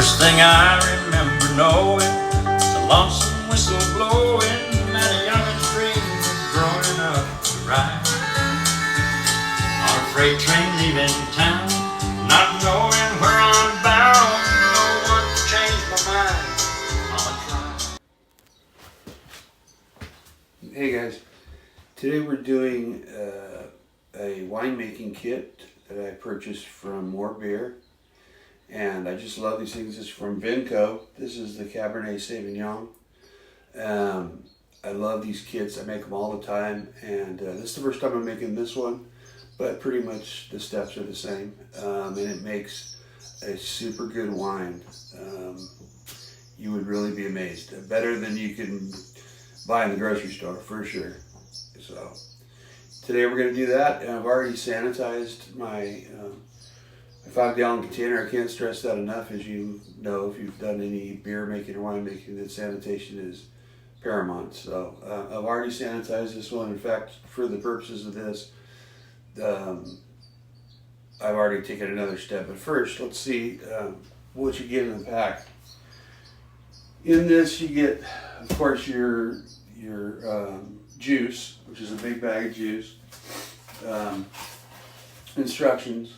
First thing I remember knowing was a lonesome whistle blowing and a youngin's dream of growing up to ride on a freight train leaving town, not knowing where I'm bound. No one to change my mind. Hey guys, today we're doing a winemaking kit that I purchased from More Beer, and I just love these things. It's from VineCo. This is the Cabernet Sauvignon. I love these kits. I make them all the time, and this is the first time I'm making this one, but pretty much the steps are the same, and it makes a super good wine. You would really be amazed. Better than you can buy in the grocery store, for sure. So today we're going to do that, and I've already sanitized my 5-gallon container. I can't stress that enough. As you know, if you've done any beer making or wine making, that sanitation is paramount. So I've already sanitized this one. In fact, for the purposes of this, I've already taken another step. But first, let's see what you get in the pack. In this, you get, of course, your juice, which is a big bag of juice, instructions,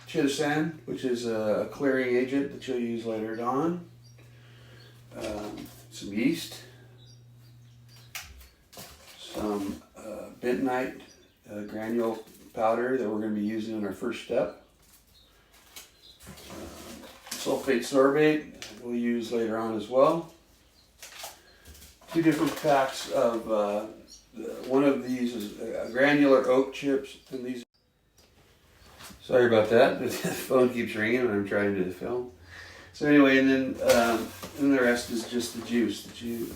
chitosan, which is a clearing agent that you'll use later on, some yeast, some bentonite granule powder that we're going to be using in our first step, sulfate sorbate we'll use later on as well. 2 different packs of, one of these is granular oak chips, and these, sorry about that, the phone keeps ringing when I'm trying to film. So anyway, and then the rest is just the juice that you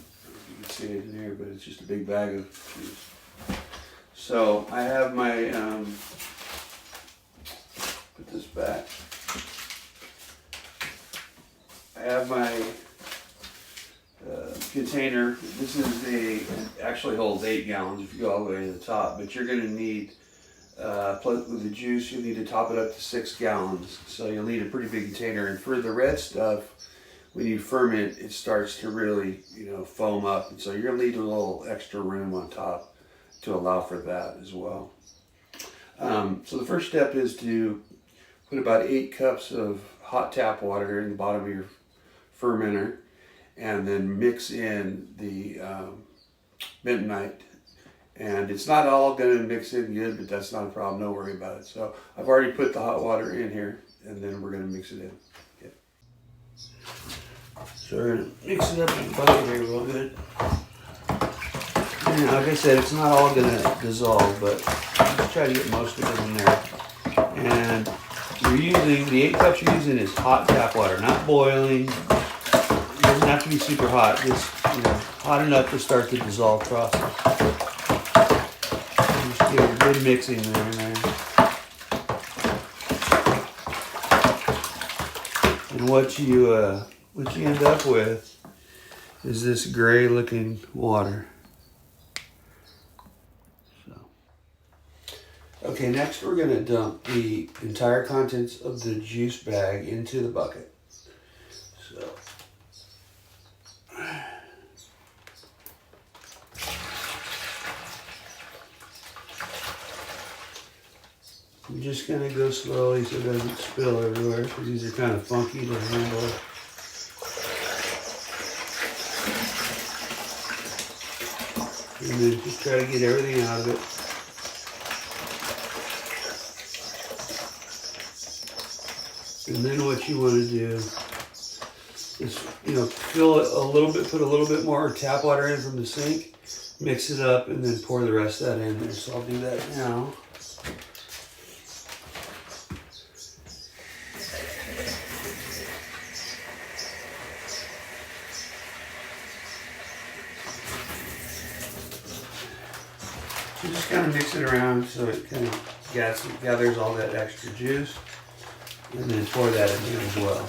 can see it in here, but it's just a big bag of juice. So I have my, put this back. I have my container. This is it actually holds 8 gallons if you go all the way to the top, but you're going to need, plus with the juice, you'll need to top it up to 6 gallons. So you'll need a pretty big container. And for the red stuff, when you ferment, it starts to really, foam up. And so you're going to need a little extra room on top to allow for that as well. So the first step is to put about 8 cups of hot tap water in the bottom of your fermenter, and then mix in the bentonite. And it's not all going to mix in good, but that's not a problem. Don't worry about it. So I've already put the hot water in here, and then we're going to mix it in. Okay. So we're going to mix it up in the bucket here real good. And like I said, it's not all going to dissolve, but just try to get most of it in there. And you're using, the 8 cups you're using is hot tap water, not boiling. It doesn't have to be super hot, just hot enough to start the dissolve process. Just get a good mixing there and there. And what you end up with is this gray looking water. Okay, next we're going to dump the entire contents of the juice bag into the bucket. So, I'm just going to go slowly so it doesn't spill everywhere, because these are kind of funky to handle. And then just try to get everything out of it. And then what you want to do is, fill it a little bit, put a little bit more tap water in from the sink, mix it up, and then pour the rest of that in there. So I'll do that now. So just kind of mix it around so it kind of gathers all that extra juice. And then pour that in here as well.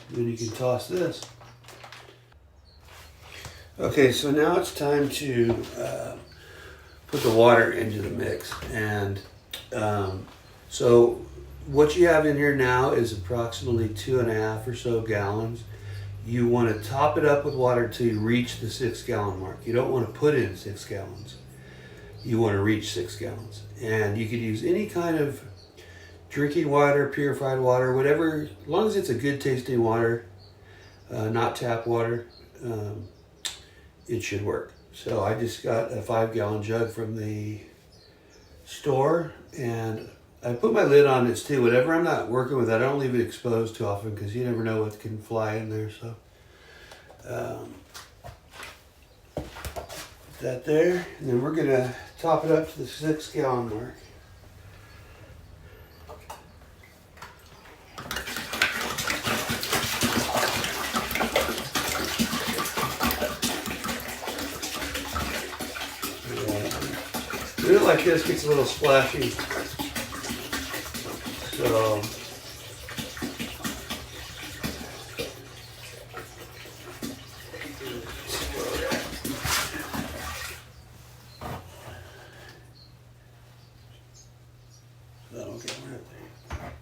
Then you can toss this. Okay, so now it's time to put the water into the mix. And so what you have in here now is approximately 2.5 or so gallons. You want to top it up with water until you reach the 6 gallon mark. You don't want to put in 6 gallons. You want to reach 6 gallons. And you could use any kind of drinking water, purified water, whatever, as long as it's a good tasting water, not tap water, it should work. So I just got a 5 gallon jug from the store, and I put my lid on this too. Whatever I'm not working with, I don't leave it exposed too often because you never know what can fly in there. So put that there, and then we're gonna top it up to the 6 gallon mark. Do it like this, gets a little splashy. So that'll get right there.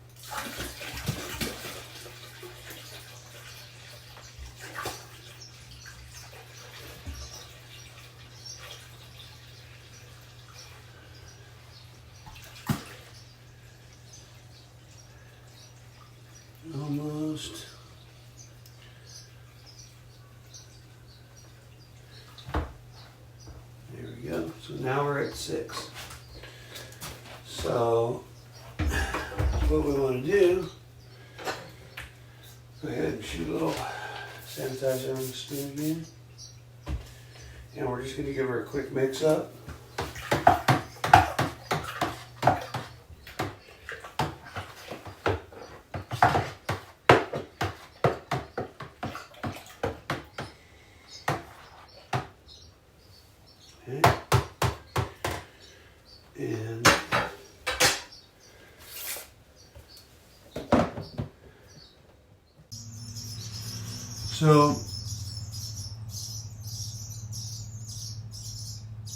Almost. There we go. So now we're at 6. So what we want to do, go ahead and shoot a little sanitizer on the spoon again. And we're just going to give her a quick mix up. Okay. And so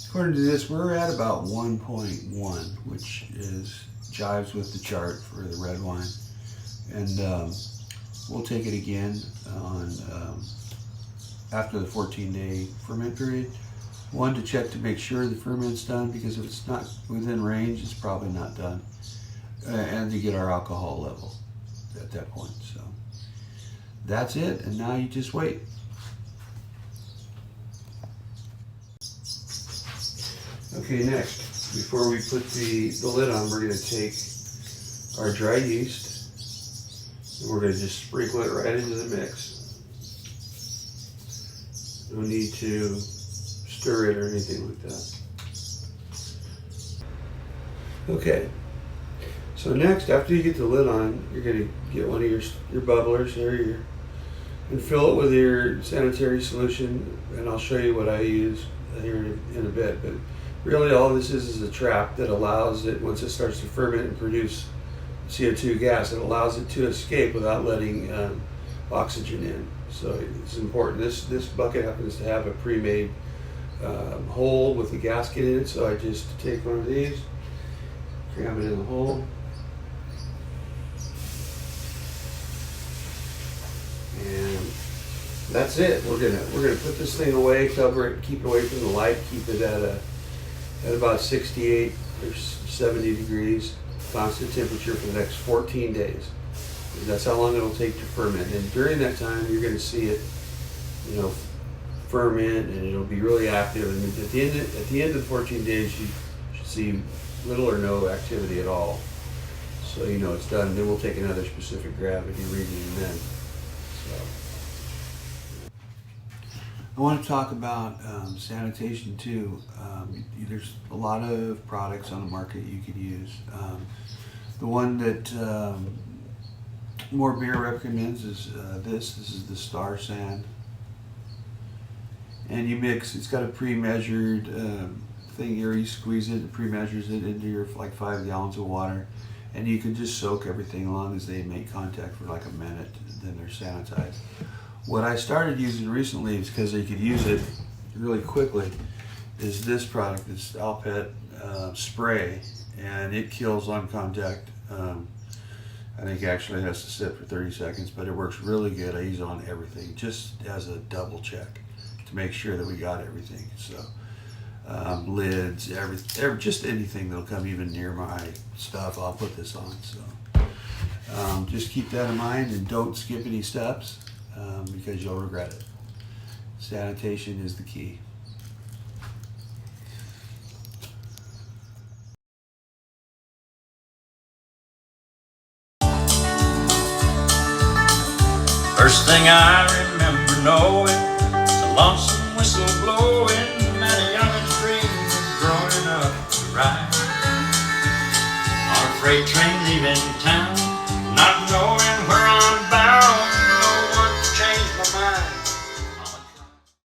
according to this, we're at about 1.1, which is jives with the chart for the red wine. And we'll take it again on after the 14-day ferment period. One, to check to make sure the ferment's done, because if it's not within range, it's probably not done. And to get our alcohol level at that point. So that's it, and now you just wait. Okay, next, before we put the lid on, we're going to take our dry yeast and we're going to just sprinkle it right into the mix. No need to stir it or anything like that. Okay, so next, after you get the lid on, you're going to get one of your bubblers here and fill it with your sanitary solution, and I'll show you what I use here in a bit. But really all this is a trap that allows it, once it starts to ferment and produce CO2 gas, it allows it to escape without letting oxygen in. So it's important. This bucket happens to have a pre-made hole with the gasket in it, so I just take one of these, cram it in the hole, and that's it. We're gonna put this thing away, cover it, keep it away from the light, keep it at about 68 or 70 degrees constant temperature for the next 14 days. That's how long it'll take to ferment. And during that time, you're going to see it, ferment, and it'll be really active. And at the end of the 14 days, you should see little or no activity at all. So it's done. Then we'll take another specific gravity reading then. So I want to talk about sanitation too. There's a lot of products on the market you could use. The one that More Beer recommends is this is the Star Sand. And you mix, it's got a pre-measured thing here. You squeeze it, it pre-measures it into your 5 gallons of water. And you can just soak everything as long as they make contact for like a minute, then they're sanitized. What I started using recently is because you could use it really quickly, is this product. It's Alpet spray, and it kills on contact. I think actually it has to sit for 30 seconds, but it works really good. I use it on everything, just as a double check to make sure that we got everything. So lids, just anything that'll come even near my stuff, I'll put this on. So just keep that in mind and don't skip any steps because you'll regret it. Sanitation is the key. First thing I remember knowing